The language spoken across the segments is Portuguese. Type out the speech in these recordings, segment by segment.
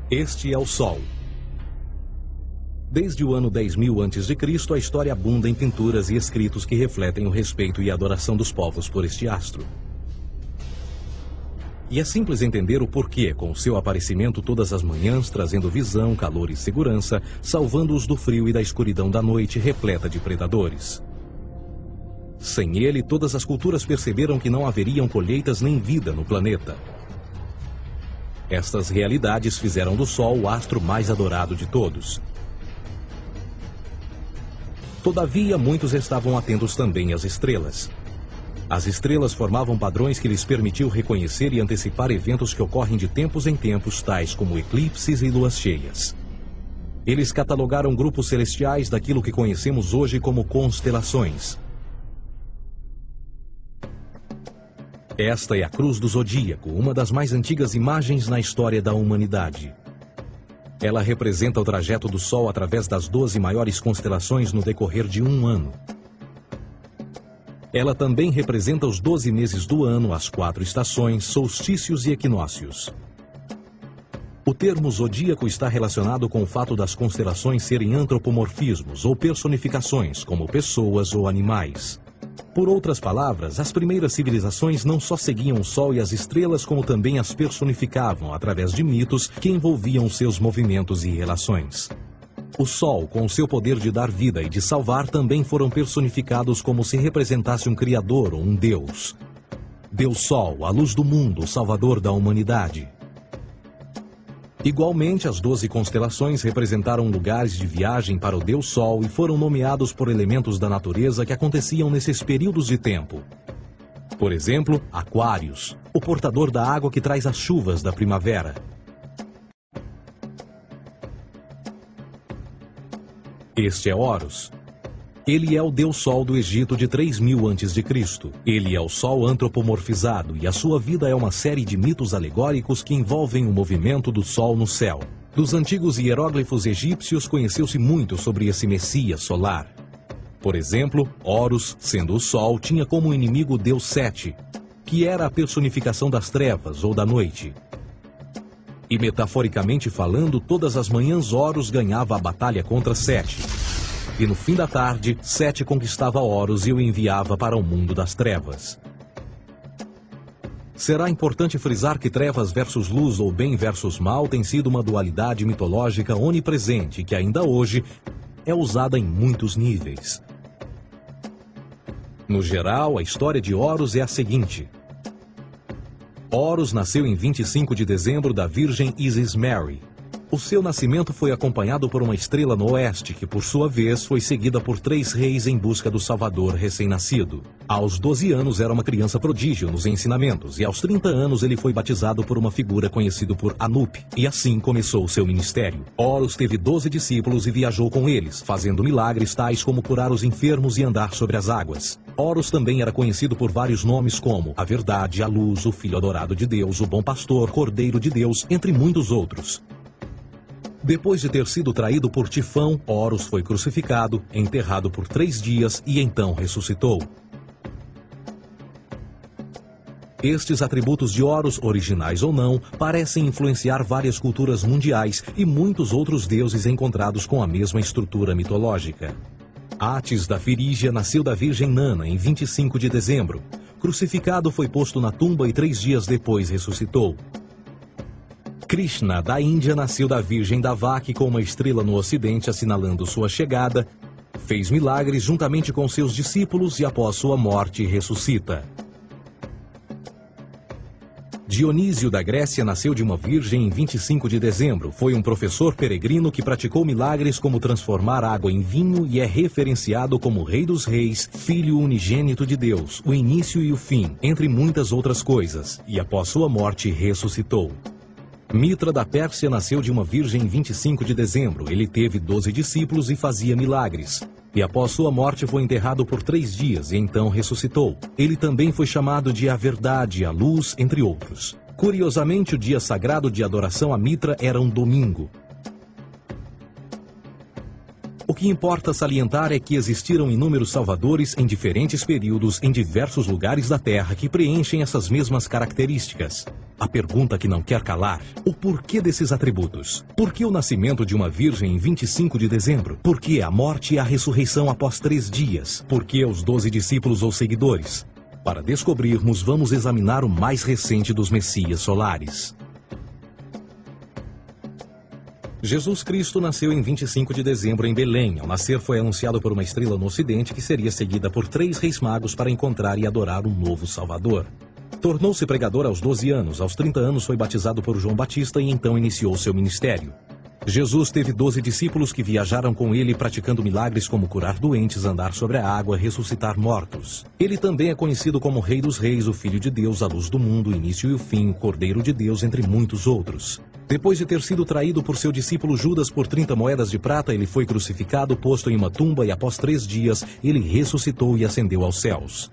Este é o Sol. Desde o ano 10.000 a.C., a história abunda em pinturas e escritos que refletem o respeito e a adoração dos povos por este astro. E é simples entender o porquê, com seu aparecimento todas as manhãs, trazendo visão, calor e segurança, salvando-os do frio e da escuridão da noite repleta de predadores. Sem ele, todas as culturas perceberam que não haveriam colheitas nem vida no planeta. Estas realidades fizeram do Sol o astro mais adorado de todos. Todavia, muitos estavam atentos também às estrelas. As estrelas formavam padrões que lhes permitiam reconhecer e antecipar eventos que ocorrem de tempos em tempos, tais como eclipses e luas cheias. Eles catalogaram grupos celestiais daquilo que conhecemos hoje como constelações. Esta é a Cruz do Zodíaco, uma das mais antigas imagens na história da humanidade. Ela representa o trajeto do Sol através das 12 maiores constelações no decorrer de um ano. Ela também representa os 12 meses do ano, as 4 estações, solstícios e equinócios. O termo zodíaco está relacionado com o fato das constelações serem antropomorfismos ou personificações, como pessoas ou animais. Por outras palavras, as primeiras civilizações não só seguiam o Sol e as estrelas, como também as personificavam através de mitos que envolviam seus movimentos e relações. O Sol, com o seu poder de dar vida e de salvar, também foram personificados como se representasse um criador ou um Deus. Deus Sol, a luz do mundo, o salvador da humanidade. Igualmente, as 12 constelações representaram lugares de viagem para o Deus Sol e foram nomeados por elementos da natureza que aconteciam nesses períodos de tempo. Por exemplo, Aquários, o portador da água que traz as chuvas da primavera. Este é Horus. Ele é o Deus Sol do Egito de 3.000 a.C. Ele é o Sol antropomorfizado e a sua vida é uma série de mitos alegóricos que envolvem o movimento do Sol no céu. Dos antigos hieróglifos egípcios conheceu-se muito sobre esse Messias solar. Por exemplo, Horus, sendo o Sol, tinha como inimigo o Deus Sete, que era a personificação das trevas ou da noite. E metaforicamente falando, todas as manhãs Horus ganhava a batalha contra Sete. E no fim da tarde, Sete conquistava Horus e o enviava para o mundo das trevas. Será importante frisar que trevas versus luz ou bem versus mal tem sido uma dualidade mitológica onipresente que ainda hoje é usada em muitos níveis. No geral, a história de Horus é a seguinte. Horus nasceu em 25 de dezembro da Virgem Isis Mary. O seu nascimento foi acompanhado por uma estrela no oeste, que por sua vez foi seguida por 3 reis em busca do Salvador recém-nascido. Aos 12 anos era uma criança prodígio nos ensinamentos, e aos 30 anos ele foi batizado por uma figura conhecida por Anup, e assim começou o seu ministério. Horus teve 12 discípulos e viajou com eles, fazendo milagres tais como curar os enfermos e andar sobre as águas. Horus também era conhecido por vários nomes como a Verdade, a Luz, o Filho Adorado de Deus, o Bom Pastor, Cordeiro de Deus, entre muitos outros. Depois de ter sido traído por Tifão, Horus foi crucificado, enterrado por 3 dias e então ressuscitou. Estes atributos de Horus, originais ou não, parecem influenciar várias culturas mundiais e muitos outros deuses encontrados com a mesma estrutura mitológica. Atis da Firígia nasceu da Virgem Nana em 25 de dezembro. Crucificado, foi posto na tumba e 3 dias depois ressuscitou. Krishna, da Índia, nasceu da Virgem Davaki com uma estrela no ocidente assinalando sua chegada, fez milagres juntamente com seus discípulos e após sua morte ressuscita. Dionísio da Grécia nasceu de uma virgem em 25 de dezembro. Foi um professor peregrino que praticou milagres como transformar água em vinho e é referenciado como Rei dos Reis, Filho unigênito de Deus, o início e o fim, entre muitas outras coisas, e após sua morte ressuscitou. Mitra da Pérsia nasceu de uma virgem em 25 de dezembro. Ele teve 12 discípulos e fazia milagres. E após sua morte foi enterrado por 3 dias e então ressuscitou. Ele também foi chamado de a Verdade, a Luz, entre outros. Curiosamente, o dia sagrado de adoração a Mitra era um domingo. O que importa salientar é que existiram inúmeros salvadores em diferentes períodos em diversos lugares da Terra que preenchem essas mesmas características. A pergunta que não quer calar: o porquê desses atributos? Por que o nascimento de uma virgem em 25 de dezembro? Por que a morte e a ressurreição após 3 dias? Por que os 12 discípulos ou seguidores? Para descobrirmos, vamos examinar o mais recente dos Messias solares. Jesus Cristo nasceu em 25 de dezembro em Belém. Ao nascer, foi anunciado por uma estrela no ocidente que seria seguida por 3 reis magos para encontrar e adorar um novo Salvador. Tornou-se pregador aos 12 anos. Aos 30 anos foi batizado por João Batista e então iniciou seu ministério. Jesus teve 12 discípulos que viajaram com ele praticando milagres como curar doentes, andar sobre a água, ressuscitar mortos. Ele também é conhecido como Rei dos Reis, o Filho de Deus, a luz do mundo, o início e o fim, o Cordeiro de Deus, entre muitos outros. Depois de ter sido traído por seu discípulo Judas por 30 moedas de prata, ele foi crucificado, posto em uma tumba e após 3 dias ele ressuscitou e ascendeu aos céus.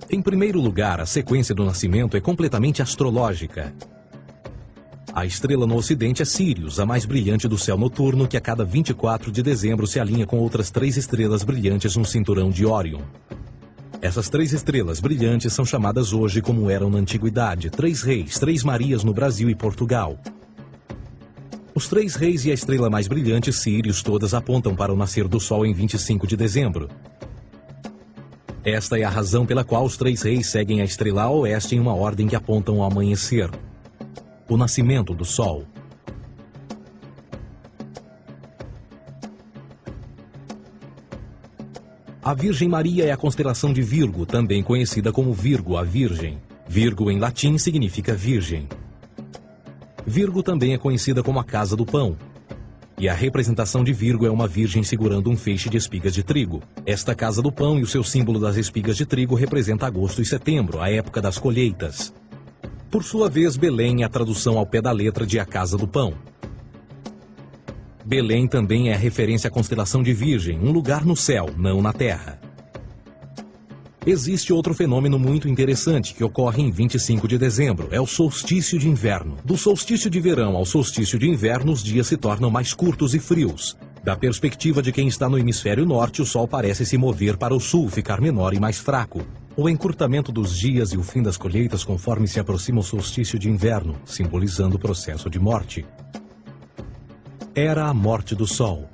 Em primeiro lugar, a sequência do nascimento é completamente astrológica. A estrela no ocidente é Sírius, a mais brilhante do céu noturno, que a cada 24 de dezembro se alinha com outras 3 estrelas brilhantes no cinturão de Órion. Essas 3 estrelas brilhantes são chamadas hoje, como eram na antiguidade, 3 reis, 3 Marias no Brasil e Portugal. Os 3 reis e a estrela mais brilhante, Sírius, todas apontam para o nascer do Sol em 25 de dezembro. Esta é a razão pela qual os 3 reis seguem a estrela a oeste em uma ordem que apontam ao amanhecer. O nascimento do Sol. A Virgem Maria é a constelação de Virgo, também conhecida como Virgo, a Virgem. Virgo em latim significa virgem. Virgo também é conhecida como a casa do pão. E a representação de Virgo é uma virgem segurando um feixe de espigas de trigo. Esta casa do pão e o seu símbolo das espigas de trigo representa agosto e setembro, a época das colheitas. Por sua vez, Belém é a tradução ao pé da letra de a casa do pão. Belém também é a referência à constelação de Virgem, um lugar no céu, não na terra. Existe outro fenômeno muito interessante que ocorre em 25 de dezembro, é o solstício de inverno. Do solstício de verão ao solstício de inverno, os dias se tornam mais curtos e frios. Da perspectiva de quem está no hemisfério norte, o sol parece se mover para o sul, ficar menor e mais fraco. O encurtamento dos dias e o fim das colheitas conforme se aproxima o solstício de inverno, simbolizando o processo de morte. Era a morte do Sol.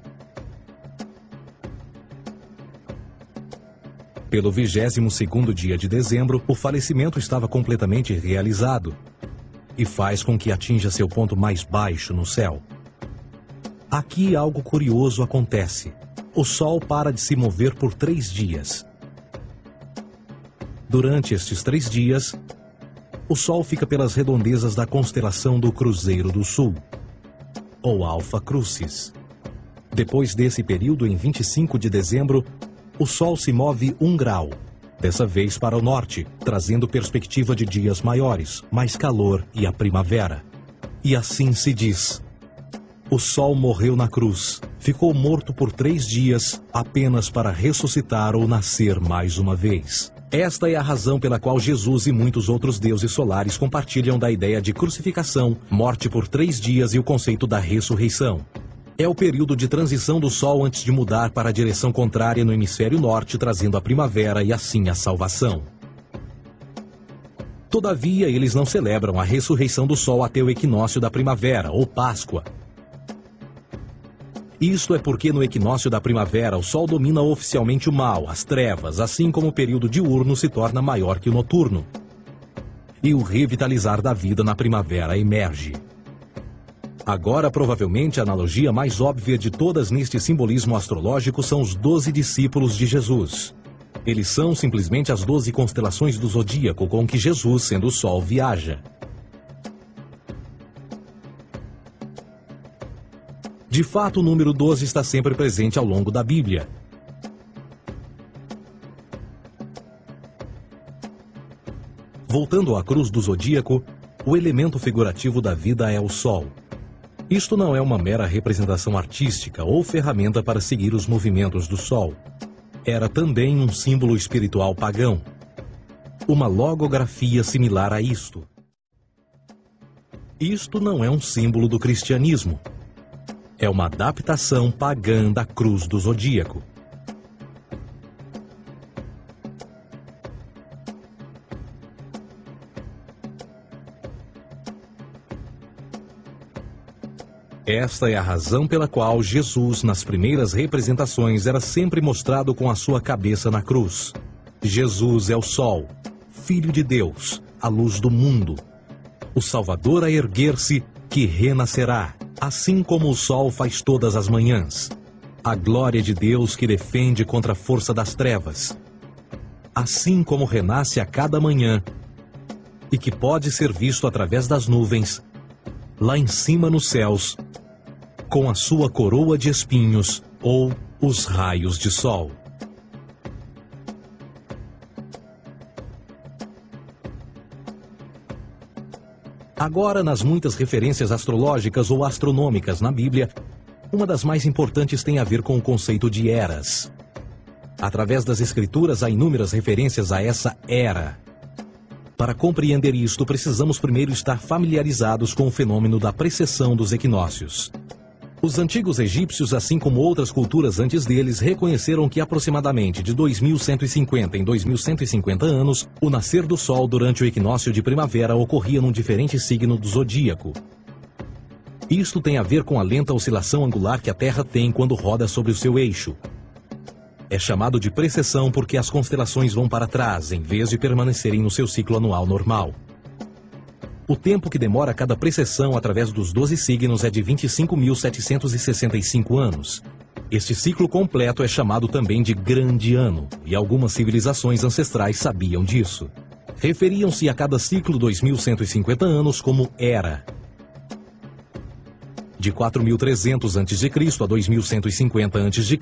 Pelo 22º dia de dezembro, o falecimento estava completamente realizado e faz com que atinja seu ponto mais baixo no céu. Aqui algo curioso acontece. O Sol para de se mover por 3 dias. Durante estes 3 dias, o Sol fica pelas redondezas da constelação do Cruzeiro do Sul, ou Alfa Crucis. Depois desse período, em 25 de dezembro, o Sol se move 1 grau, dessa vez para o norte, trazendo perspectiva de dias maiores, mais calor e a primavera. E assim se diz: o Sol morreu na cruz, ficou morto por 3 dias, apenas para ressuscitar ou nascer mais uma vez. Esta é a razão pela qual Jesus e muitos outros deuses solares compartilham da ideia de crucificação, morte por 3 dias e o conceito da ressurreição. É o período de transição do Sol antes de mudar para a direção contrária no hemisfério norte, trazendo a primavera e assim a salvação. Todavia, eles não celebram a ressurreição do Sol até o equinócio da primavera, ou Páscoa. Isto é porque no equinócio da primavera o Sol domina oficialmente o mal, as trevas, assim como o período diurno se torna maior que o noturno. E o revitalizar da vida na primavera emerge. Agora, provavelmente, a analogia mais óbvia de todas neste simbolismo astrológico são os 12 discípulos de Jesus. Eles são simplesmente as 12 constelações do zodíaco com que Jesus, sendo o Sol, viaja. De fato, o número 12 está sempre presente ao longo da Bíblia. Voltando à cruz do zodíaco, o elemento figurativo da vida é o Sol. Isto não é uma mera representação artística ou ferramenta para seguir os movimentos do Sol. Era também um símbolo espiritual pagão. Uma logografia similar a isto. Isto não é um símbolo do cristianismo. É uma adaptação pagã da cruz do zodíaco. Esta é a razão pela qual Jesus, nas primeiras representações, era sempre mostrado com a sua cabeça na cruz. Jesus é o Sol, Filho de Deus, a luz do mundo. O Salvador a erguer-se, que renascerá, assim como o sol faz todas as manhãs. A glória de Deus que defende contra a força das trevas. Assim como renasce a cada manhã, e que pode ser visto através das nuvens, lá em cima nos céus, com a sua coroa de espinhos ou os raios de sol. Agora, nas muitas referências astrológicas ou astronômicas na Bíblia, uma das mais importantes tem a ver com o conceito de eras. Através das Escrituras há inúmeras referências a essa era. Para compreender isto, precisamos primeiro estar familiarizados com o fenômeno da precessão dos equinócios. Os antigos egípcios, assim como outras culturas antes deles, reconheceram que aproximadamente de 2150 em 2150 anos, o nascer do Sol durante o equinócio de primavera ocorria num diferente signo do zodíaco. Isto tem a ver com a lenta oscilação angular que a Terra tem quando roda sobre o seu eixo. É chamado de precessão porque as constelações vão para trás, em vez de permanecerem no seu ciclo anual normal. O tempo que demora cada precessão através dos 12 signos é de 25.765 anos. Este ciclo completo é chamado também de Grande Ano, e algumas civilizações ancestrais sabiam disso. Referiam-se a cada ciclo 2.150 anos como Era. De 4.300 a.C. a 2.150 a.C.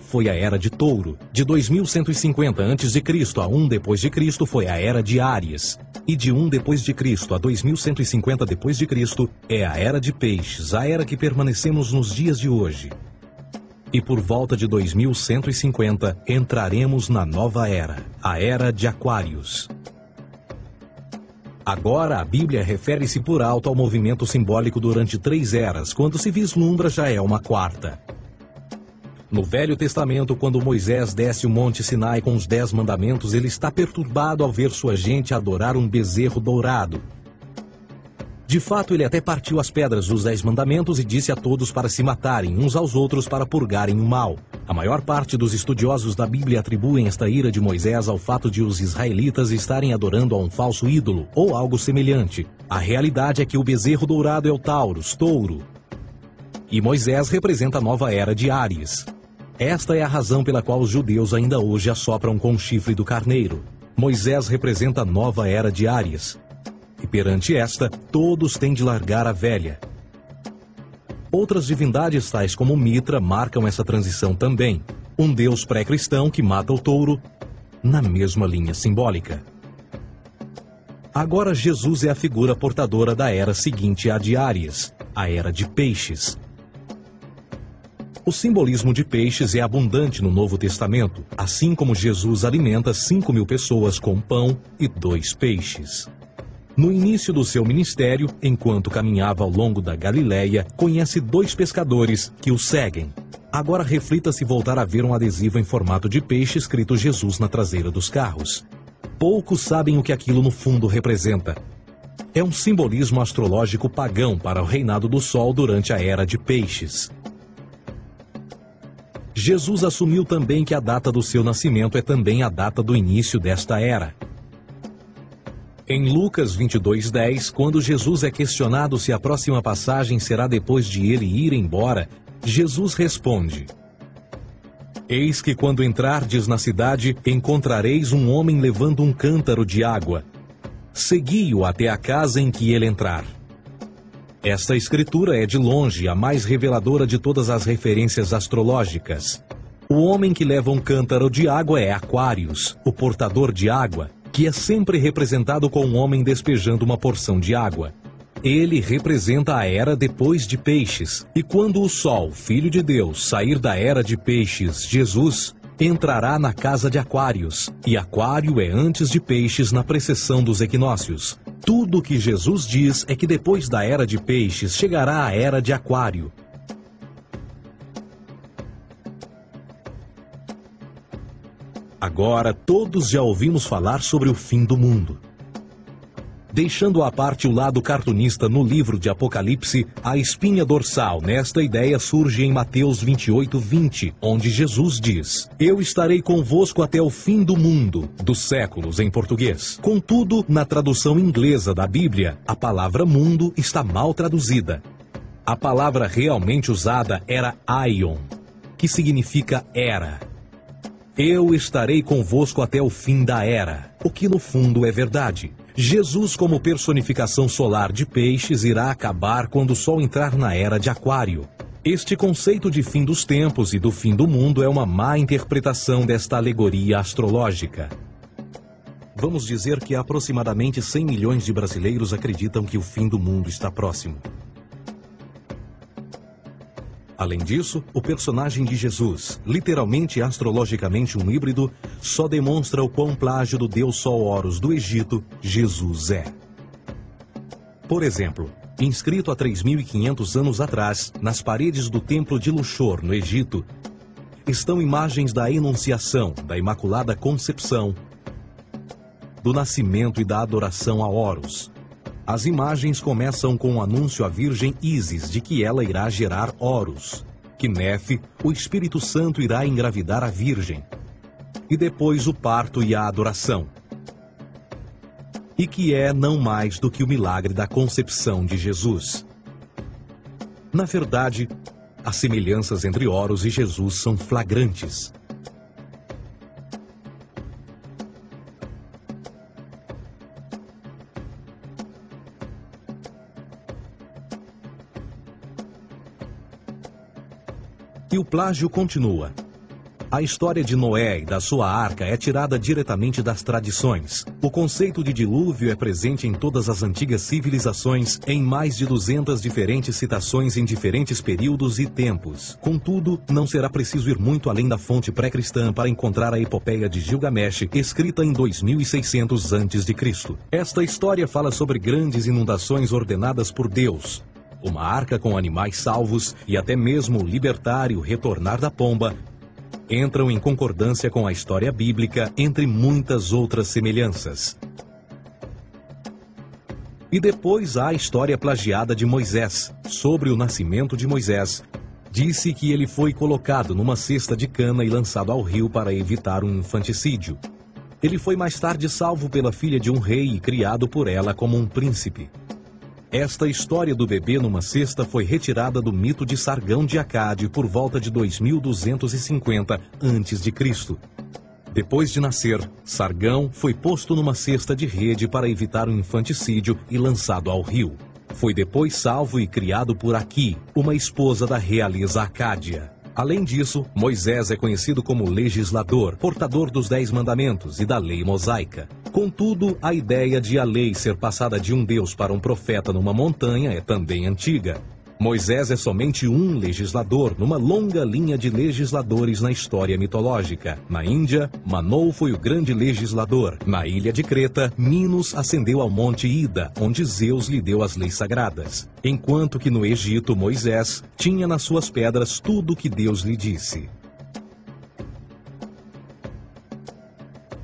foi a Era de Touro. De 2.150 a.C. a 1 d.C. foi a Era de Áries. E de 1 d.C. a 2.150 d.C. é a Era de Peixes, a era que permanecemos nos dias de hoje. E por volta de 2150 entraremos na nova era, a Era de Aquários. Agora, a Bíblia refere-se por alto ao movimento simbólico durante 3 eras, quando se vislumbra já é uma quarta. No Velho Testamento, quando Moisés desce o Monte Sinai com os 10 mandamentos, ele está perturbado ao ver sua gente adorar um bezerro dourado. De fato, ele até partiu as pedras dos 10 mandamentos e disse a todos para se matarem uns aos outros para purgarem o mal. A maior parte dos estudiosos da Bíblia atribuem esta ira de Moisés ao fato de os israelitas estarem adorando a um falso ídolo, ou algo semelhante. A realidade é que o bezerro dourado é o Taurus, touro. E Moisés representa a nova era de Áries. Esta é a razão pela qual os judeus ainda hoje assopram com o chifre do carneiro. Moisés representa a nova era de Áries. E perante esta, todos têm de largar a velha. Outras divindades, tais como Mitra, marcam essa transição também. Um deus pré-cristão que mata o touro, na mesma linha simbólica. Agora Jesus é a figura portadora da era seguinte à de Áries, a era de Peixes. O simbolismo de peixes é abundante no Novo Testamento, assim como Jesus alimenta 5.000 pessoas com pão e 2 peixes. No início do seu ministério, enquanto caminhava ao longo da Galileia, conhece 2 pescadores que o seguem. Agora reflita se voltar a ver um adesivo em formato de peixe escrito Jesus na traseira dos carros. Poucos sabem o que aquilo no fundo representa. É um simbolismo astrológico pagão para o reinado do Sol durante a Era de Peixes. Jesus assumiu também que a data do seu nascimento é também a data do início desta era. Em Lucas 22:10, quando Jesus é questionado se a próxima passagem será depois de ele ir embora, Jesus responde: Eis que quando entrardes na cidade, encontrareis um homem levando um cântaro de água. Segui-o até a casa em que ele entrar. Esta escritura é de longe a mais reveladora de todas as referências astrológicas. O homem que leva um cântaro de água é Aquários, o portador de água, que é sempre representado com um homem despejando uma porção de água. Ele representa a era depois de Peixes, e quando o Sol, Filho de Deus, sair da era de Peixes, Jesus, entrará na casa de Aquários, e Aquário é antes de Peixes na precessão dos equinócios. Tudo o que Jesus diz é que depois da era de peixes chegará a era de aquário. Agora todos já ouvimos falar sobre o fim do mundo. Deixando à parte o lado cartunista no livro de Apocalipse, a espinha dorsal nesta ideia surge em Mateus 28:20, onde Jesus diz: Eu estarei convosco até o fim do mundo, dos séculos em português. Contudo, na tradução inglesa da Bíblia, a palavra mundo está mal traduzida. A palavra realmente usada era aion, que significa era. Eu estarei convosco até o fim da era, o que no fundo é verdade. Jesus, como personificação solar de peixes, irá acabar quando o Sol entrar na era de aquário. Este conceito de fim dos tempos e do fim do mundo é uma má interpretação desta alegoria astrológica. Vamos dizer que aproximadamente 100 milhões de brasileiros acreditam que o fim do mundo está próximo. Além disso, o personagem de Jesus, literalmente e astrologicamente um híbrido, só demonstra o quão plágio do deus Sol Horus do Egito, Jesus é. Por exemplo, inscrito há 3.500 anos atrás, nas paredes do templo de Luxor, no Egito, estão imagens da Enunciação, da Imaculada Concepção, do nascimento e da adoração a Horus. As imagens começam com o anúncio à Virgem Ísis de que ela irá gerar Horus, que Nefe, o Espírito Santo, irá engravidar a Virgem, e depois o parto e a adoração, e que é não mais do que o milagre da concepção de Jesus. Na verdade, as semelhanças entre Horus e Jesus são flagrantes. E o plágio continua. A história de Noé e da sua arca é tirada diretamente das tradições. O conceito de dilúvio é presente em todas as antigas civilizações, em mais de 200 diferentes citações em diferentes períodos e tempos. Contudo, não será preciso ir muito além da fonte pré-cristã para encontrar a epopeia de Gilgamesh, escrita em 2600 a.C. Esta história fala sobre grandes inundações ordenadas por Deus, uma arca com animais salvos e até mesmo o libertário retornar da pomba, entram em concordância com a história bíblica, entre muitas outras semelhanças. E depois há a história plagiada de Moisés. Sobre o nascimento de Moisés, disse que ele foi colocado numa cesta de cana e lançado ao rio para evitar um infanticídio. Ele foi mais tarde salvo pela filha de um rei e criado por ela como um príncipe. Esta história do bebê numa cesta foi retirada do mito de Sargão de Acade por volta de 2250 a.C. Depois de nascer, Sargão foi posto numa cesta de rede para evitar um infanticídio e lançado ao rio. Foi depois salvo e criado por Aqui, uma esposa da realeza acádia. Além disso, Moisés é conhecido como legislador, portador dos 10 mandamentos e da lei mosaica. Contudo, a ideia de a lei ser passada de um deus para um profeta numa montanha é também antiga. Moisés é somente um legislador numa longa linha de legisladores na história mitológica. Na Índia, Manou foi o grande legislador. Na ilha de Creta, Minos ascendeu ao monte Ida, onde Zeus lhe deu as leis sagradas. Enquanto que no Egito, Moisés tinha nas suas pedras tudo o que Deus lhe disse.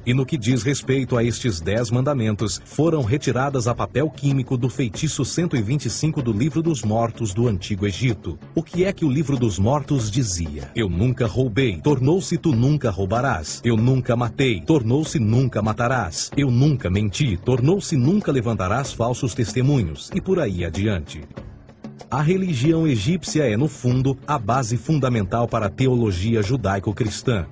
E no que diz respeito a estes 10 mandamentos, foram retiradas a papel químico do feitiço 125 do Livro dos Mortos do Antigo Egito. O que é que o Livro dos Mortos dizia? Eu nunca roubei, tornou-se tu nunca roubarás. Eu nunca matei, tornou-se nunca matarás. Eu nunca menti, tornou-se nunca levantarás falsos testemunhos, e por aí adiante. A religião egípcia é, no fundo, a base fundamental para a teologia judaico-cristã.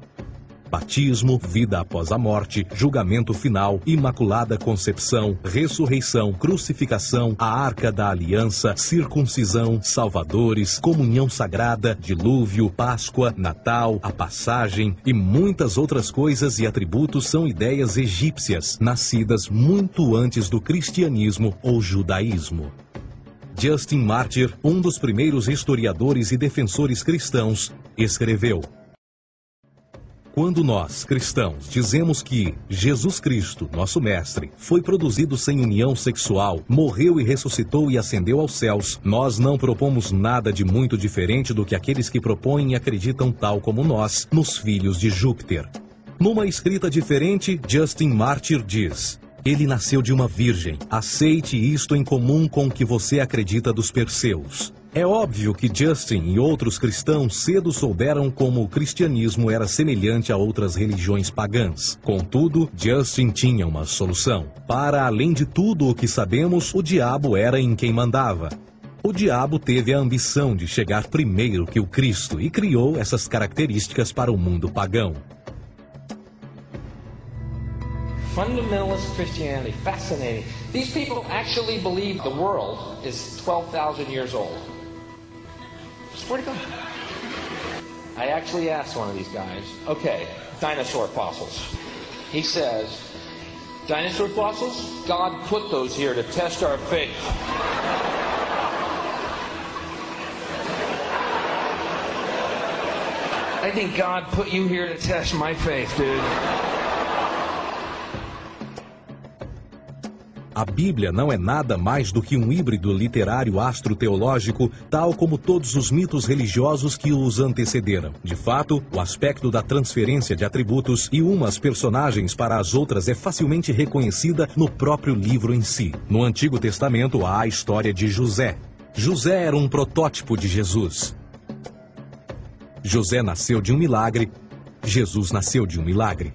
Batismo, vida após a morte, julgamento final, imaculada concepção, ressurreição, crucificação, a arca da aliança, circuncisão, salvadores, comunhão sagrada, dilúvio, Páscoa, Natal, a passagem e muitas outras coisas e atributos são ideias egípcias, nascidas muito antes do cristianismo ou judaísmo. Justin Martyr, um dos primeiros historiadores e defensores cristãos, escreveu: Quando nós, cristãos, dizemos que Jesus Cristo, nosso Mestre, foi produzido sem união sexual, morreu e ressuscitou e ascendeu aos céus, nós não propomos nada de muito diferente do que aqueles que propõem e acreditam tal como nós, nos filhos de Júpiter. Numa escrita diferente, Justin Martyr diz: ele nasceu de uma virgem. Aceite isto em comum com o que você acredita dos Perseus. É óbvio que Justin e outros cristãos cedo souberam como o cristianismo era semelhante a outras religiões pagãs. Contudo, Justin tinha uma solução. Para além de tudo o que sabemos, o diabo era em quem mandava. O diabo teve a ambição de chegar primeiro que o Cristo e criou essas características para o mundo pagão. Fundamentalist Christianity, fascinating. These people actually believe the world is 12,000 years old. Swear to God. I actually asked one of these guys, okay, dinosaur fossils. He says, dinosaur fossils? God put those here to test our faith. I think God put you here to test my faith, dude. A Bíblia não é nada mais do que um híbrido literário astroteológico, tal como todos os mitos religiosos que os antecederam. De fato, o aspecto da transferência de atributos e umas personagens para as outras é facilmente reconhecida no próprio livro em si. No Antigo Testamento há a história de José. José era um protótipo de Jesus. José nasceu de um milagre, Jesus nasceu de um milagre.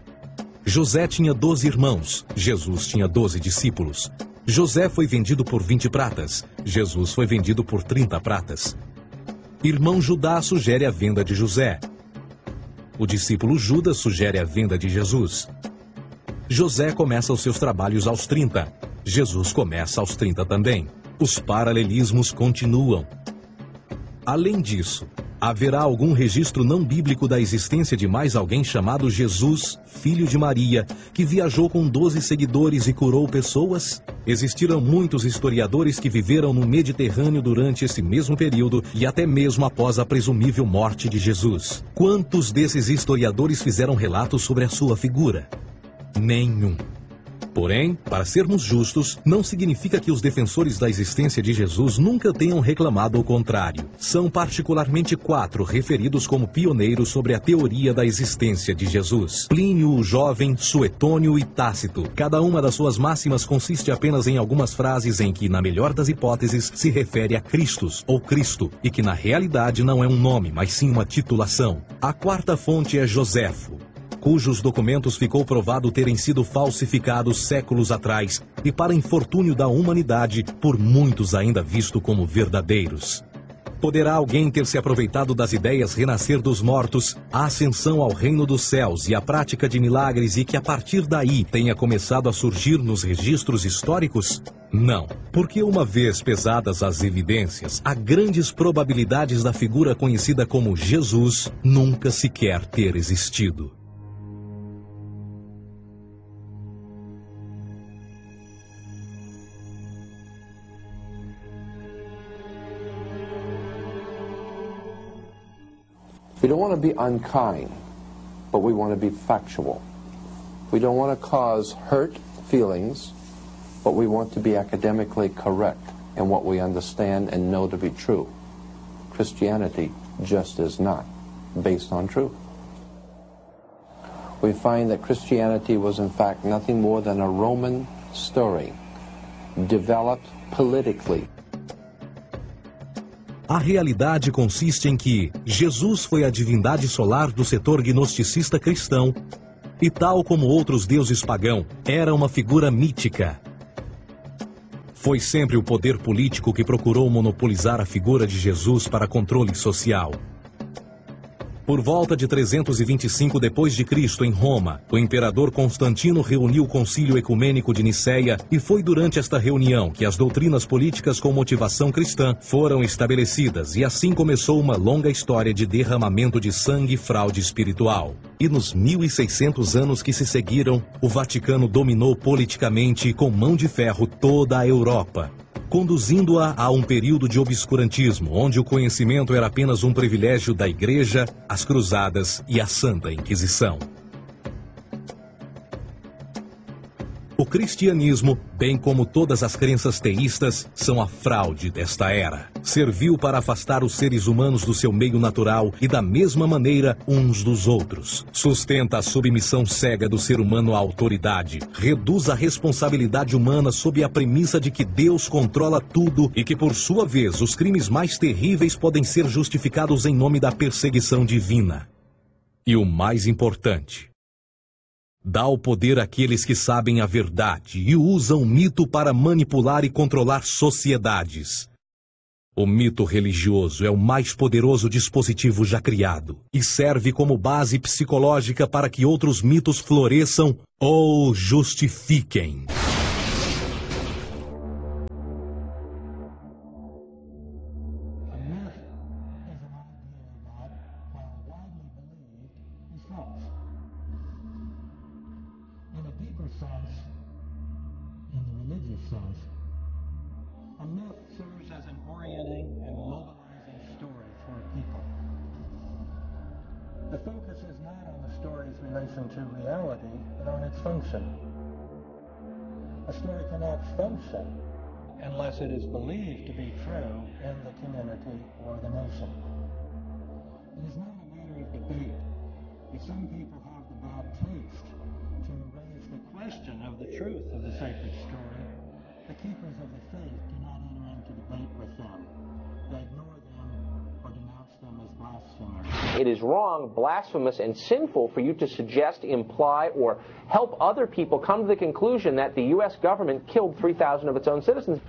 José tinha 12 irmãos, Jesus tinha 12 discípulos. José foi vendido por 20 pratas, Jesus foi vendido por 30 pratas. Irmão Judá sugere a venda de José. O discípulo Judas sugere a venda de Jesus. José começa os seus trabalhos aos 30, Jesus começa aos 30 também. Os paralelismos continuam. Além disso, haverá algum registro não bíblico da existência de mais alguém chamado Jesus, filho de Maria, que viajou com 12 seguidores e curou pessoas? Existiram muitos historiadores que viveram no Mediterrâneo durante esse mesmo período e até mesmo após a presumível morte de Jesus. Quantos desses historiadores fizeram relatos sobre a sua figura? Nenhum. Porém, para sermos justos, não significa que os defensores da existência de Jesus nunca tenham reclamado o contrário. São particularmente 4 referidos como pioneiros sobre a teoria da existência de Jesus: Plínio o Jovem, Suetônio e Tácito. Cada uma das suas máximas consiste apenas em algumas frases em que, na melhor das hipóteses, se refere a Christus ou Cristo, e que na realidade não é um nome, mas sim uma titulação. A 4ª fonte é Joséfo, cujos documentos ficou provado terem sido falsificados séculos atrás e, para infortúnio da humanidade, por muitos ainda visto como verdadeiros. Poderá alguém ter se aproveitado das ideias renascer dos mortos, a ascensão ao reino dos céus e a prática de milagres e que a partir daí tenha começado a surgir nos registros históricos? Não, porque uma vez pesadas as evidências, há grandes probabilidades da figura conhecida como Jesus nunca sequer ter existido. We don't want to be unkind, but we want to be factual. We don't want to cause hurt feelings, but we want to be academically correct in what we understand and know to be true. Christianity just is not based on truth. We find that Christianity was in fact nothing more than a Roman story, developed politically. A realidade consiste em que Jesus foi a divindade solar do setor gnosticista cristão e, tal como outros deuses pagãos, era uma figura mítica. Foi sempre o poder político que procurou monopolizar a figura de Jesus para controle social. Por volta de 325 d.C., em Roma, o imperador Constantino reuniu o Concílio Ecumênico de Niceia e foi durante esta reunião que as doutrinas políticas com motivação cristã foram estabelecidas e assim começou uma longa história de derramamento de sangue e fraude espiritual. E nos 1600 anos que se seguiram, o Vaticano dominou politicamente e com mão de ferro toda a Europa, conduzindo-a a um período de obscurantismo, onde o conhecimento era apenas um privilégio da Igreja, as Cruzadas e a Santa Inquisição. O cristianismo, bem como todas as crenças teístas, são a fraude desta era. Serviu para afastar os seres humanos do seu meio natural e da mesma maneira uns dos outros. Sustenta a submissão cega do ser humano à autoridade. Reduz a responsabilidade humana sob a premissa de que Deus controla tudo e que, por sua vez, os crimes mais terríveis podem ser justificados em nome da perseguição divina. E o mais importante, dá o poder àqueles que sabem a verdade e usam o mito para manipular e controlar sociedades. O mito religioso é o mais poderoso dispositivo já criado e serve como base psicológica para que outros mitos floresçam ou justifiquem. A myth serves as an orienting and mobilizing story for people. The focus is not on the story's relation to reality, but on its function. A story cannot function unless it is believed to be true in the community or the nation. It is not a matter of debate. If some people have the bad taste to raise the question of the truth of the sacred story, the keepers of the faith do not enter into debate with them. They ignore them or denounce them as blasphemers. It is wrong, blasphemous, and sinful for you to suggest, imply, or help other people come to the conclusion that the U.S. government killed 3,000 of its own citizens.